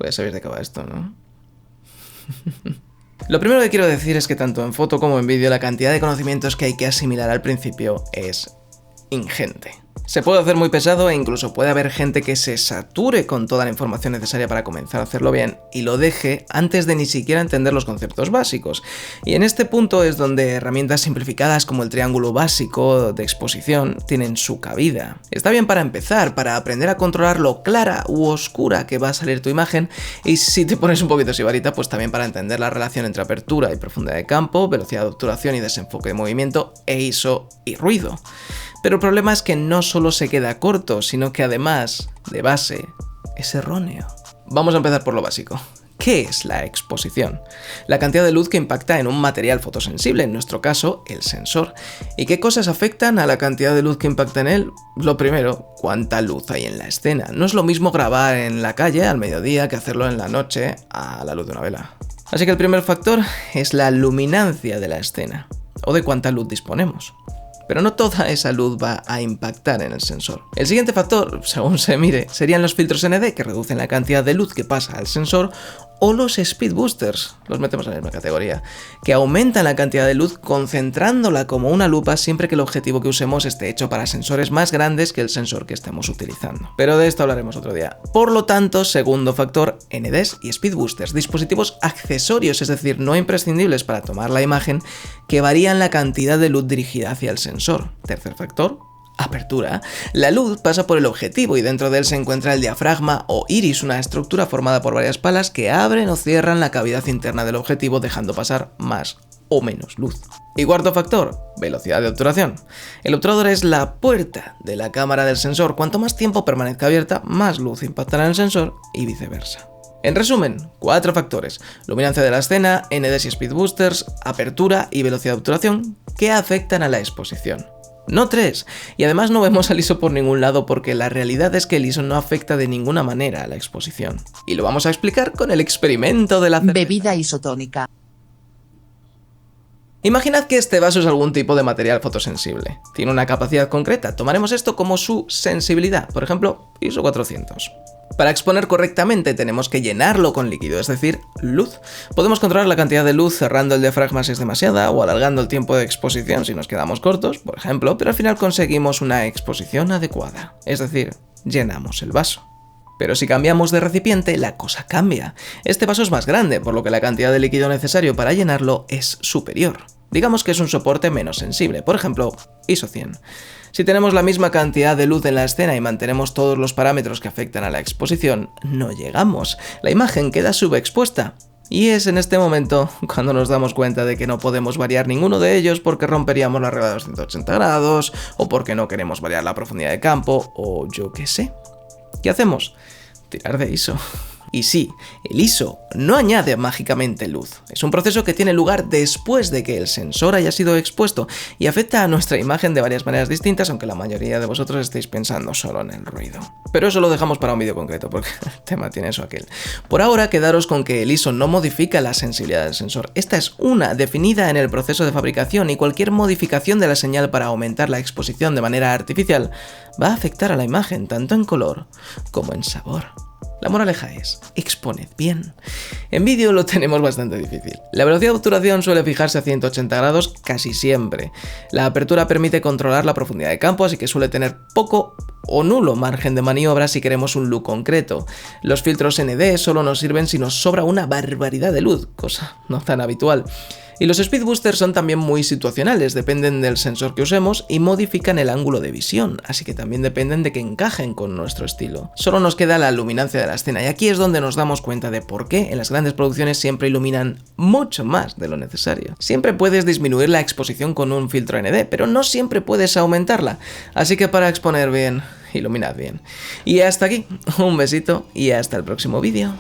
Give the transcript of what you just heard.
Puedes saber de qué va esto, ¿no? Lo primero que quiero decir es que tanto en foto como en vídeo la cantidad de conocimientos que hay que asimilar al principio es ingente. Se puede hacer muy pesado e incluso puede haber gente que se sature con toda la información necesaria para comenzar a hacerlo bien y lo deje antes de ni siquiera entender los conceptos básicos. Y en este punto es donde herramientas simplificadas como el triángulo básico de exposición tienen su cabida. Está bien para empezar, para aprender a controlar lo clara u oscura que va a salir tu imagen, y si te pones un poquito sibarita, pues también para entender la relación entre apertura y profundidad de campo, velocidad de obturación y desenfoque de movimiento, e ISO y ruido. Pero el problema es que no solo se queda corto, sino que además, de base, es erróneo. Vamos a empezar por lo básico. ¿Qué es la exposición? La cantidad de luz que impacta en un material fotosensible, en nuestro caso, el sensor. ¿Y qué cosas afectan a la cantidad de luz que impacta en él? Lo primero, cuánta luz hay en la escena. No es lo mismo grabar en la calle al mediodía que hacerlo en la noche a la luz de una vela. Así que el primer factor es la luminancia de la escena, o de cuánta luz disponemos. Pero no toda esa luz va a impactar en el sensor. El siguiente factor, según se mire, serían los filtros ND, que reducen la cantidad de luz que pasa al sensor, o los speed boosters, los metemos en la misma categoría, que aumentan la cantidad de luz concentrándola como una lupa siempre que el objetivo que usemos esté hecho para sensores más grandes que el sensor que estemos utilizando. Pero de esto hablaremos otro día. Por lo tanto, segundo factor, NDs y speed boosters, dispositivos accesorios, es decir, no imprescindibles para tomar la imagen, que varían la cantidad de luz dirigida hacia el sensor. Tercer factor, apertura. La luz pasa por el objetivo y dentro de él se encuentra el diafragma o iris, una estructura formada por varias palas que abren o cierran la cavidad interna del objetivo dejando pasar más o menos luz. Y cuarto factor, velocidad de obturación. El obturador es la puerta de la cámara del sensor. Cuanto más tiempo permanezca abierta, más luz impactará en el sensor y viceversa. En resumen, 4 factores: luminancia de la escena, NDs y speed boosters, apertura y velocidad de obturación, que afectan a la exposición. No 3, y además no vemos al ISO por ningún lado porque la realidad es que el ISO no afecta de ninguna manera a la exposición. Y lo vamos a explicar con el experimento de la bebida isotónica. Imaginad que este vaso es algún tipo de material fotosensible. Tiene una capacidad concreta, tomaremos esto como su sensibilidad, por ejemplo, ISO 400. Para exponer correctamente tenemos que llenarlo con líquido, es decir, luz. Podemos controlar la cantidad de luz cerrando el diafragma si es demasiada o alargando el tiempo de exposición si nos quedamos cortos, por ejemplo, pero al final conseguimos una exposición adecuada, es decir, llenamos el vaso. Pero si cambiamos de recipiente, la cosa cambia. Este vaso es más grande, por lo que la cantidad de líquido necesario para llenarlo es superior. Digamos que es un soporte menos sensible, por ejemplo, ISO 100. Si tenemos la misma cantidad de luz en la escena y mantenemos todos los parámetros que afectan a la exposición, no llegamos. La imagen queda subexpuesta. Y es en este momento cuando nos damos cuenta de que no podemos variar ninguno de ellos porque romperíamos la regla de 280 grados, o porque no queremos variar la profundidad de campo, o yo qué sé. ¿Qué hacemos? Tirar de ISO. Y sí, el ISO no añade mágicamente luz. Es un proceso que tiene lugar después de que el sensor haya sido expuesto y afecta a nuestra imagen de varias maneras distintas, aunque la mayoría de vosotros estéis pensando solo en el ruido. Pero eso lo dejamos para un vídeo concreto, porque el tema tiene eso aquel. Por ahora, quedaros con que el ISO no modifica la sensibilidad del sensor. Esta es una definida en el proceso de fabricación y cualquier modificación de la señal para aumentar la exposición de manera artificial va a afectar a la imagen, tanto en color como en sabor. La moraleja es, exponed bien. En vídeo lo tenemos bastante difícil. La velocidad de obturación suele fijarse a 180 grados casi siempre. La apertura permite controlar la profundidad de campo, así que suele tener poco o nulo margen de maniobra si queremos un look concreto. Los filtros ND solo nos sirven si nos sobra una barbaridad de luz, cosa no tan habitual. Y los speed boosters son también muy situacionales, dependen del sensor que usemos y modifican el ángulo de visión, así que también dependen de que encajen con nuestro estilo. Solo nos queda la luminancia de la escena y aquí es donde nos damos cuenta de por qué en las grandes producciones siempre iluminan mucho más de lo necesario. Siempre puedes disminuir la exposición con un filtro ND, pero no siempre puedes aumentarla, así que para exponer bien, iluminad bien. Y hasta aquí, un besito y hasta el próximo vídeo.